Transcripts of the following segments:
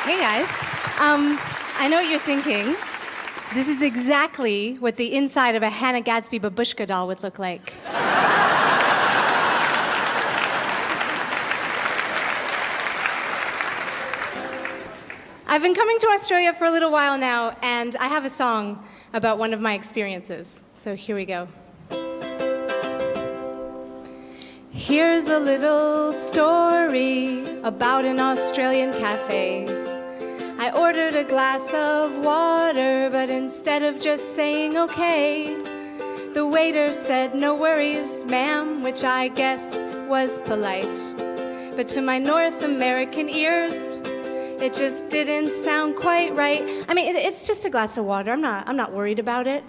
Hey guys. I know what you're thinking. This is exactly what the inside of a Hannah Gadsby babushka doll would look like. I've been coming to Australia for a little while now, and I have a song about one of my experiences. So here we go. Here's a little story about an Australian cafe. I ordered a glass of water, but instead of just saying okay, the waiter said, "No worries, ma'am," which I guess was polite. But to my North American ears, it just didn't sound quite right. I mean, it's just a glass of water. I'm not worried about it.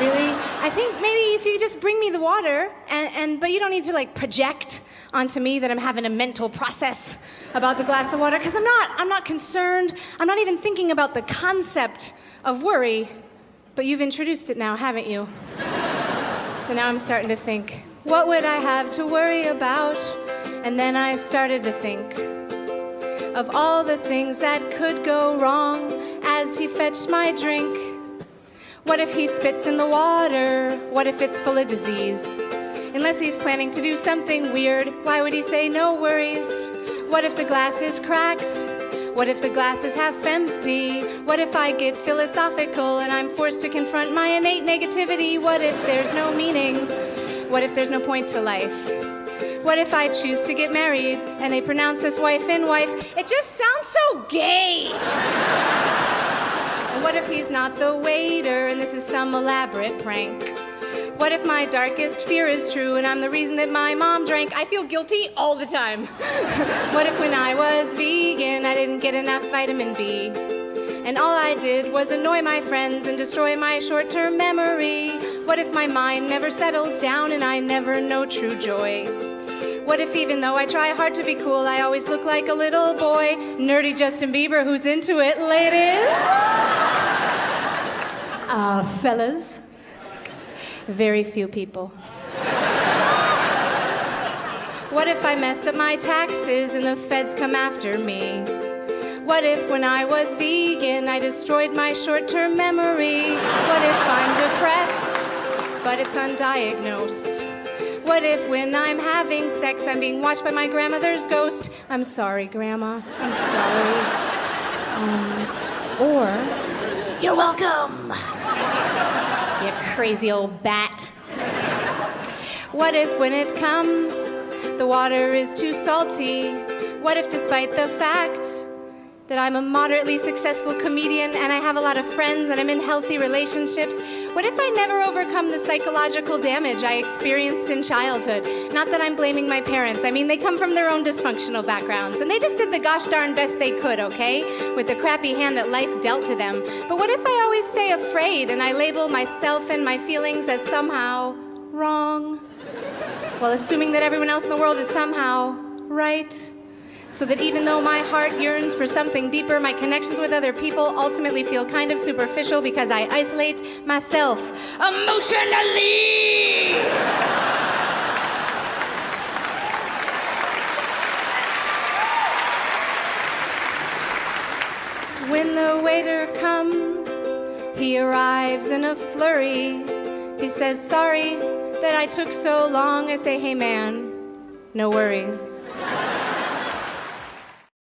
Really. I think maybe if you just bring me the water, but you don't need to like project onto me that I'm having a mental process about the glass of water, because I'm not concerned. I'm not even thinking about the concept of worry, but you've introduced it now, haven't you? So now I'm starting to think, what would I have to worry about? And then I started to think of all the things that could go wrong as he fetched my drink. What if he spits in the water? What if it's full of disease? Unless he's planning to do something weird, why would he say no worries? What if the glass is cracked? What if the glass is half empty? What if I get philosophical and I'm forced to confront my innate negativity? What if there's no meaning? What if there's no point to life? What if I choose to get married and they pronounce us wife and wife? It just sounds so gay. And what if he's not the waiter and this is some elaborate prank? What if my darkest fear is true and I'm the reason that my mom drank? I feel guilty all the time. What if when I was vegan I didn't get enough vitamin B? And all I did was annoy my friends and destroy my short-term memory? What if my mind never settles down and I never know true joy? What if even though I try hard to be cool, I always look like a little boy? Nerdy Justin Bieber, who's into it, ladies? Fellas? Very few people. What if I mess up my taxes and the feds come after me? What if when I was vegan, I destroyed my short-term memory? What if I'm depressed, but it's undiagnosed? What if when I'm having sex, I'm being watched by my grandmother's ghost? I'm sorry, Grandma. I'm sorry. Or, you're welcome, you crazy old bat. What if when it comes, the water is too salty? What if despite the fact that I'm a moderately successful comedian and I have a lot of friends and I'm in healthy relationships, what if I never overcome the psychological damage I experienced in childhood? Not that I'm blaming my parents. I mean, they come from their own dysfunctional backgrounds, and they just did the gosh darn best they could, okay? With the crappy hand that life dealt to them. But what if I always stay afraid and I label myself and my feelings as somehow wrong, while assuming that everyone else in the world is somehow right? So that even though my heart yearns for something deeper, my connections with other people ultimately feel kind of superficial because I isolate myself emotionally. When the waiter comes, he arrives in a flurry. He says, "Sorry that I took so long." I say, "Hey man, no worries.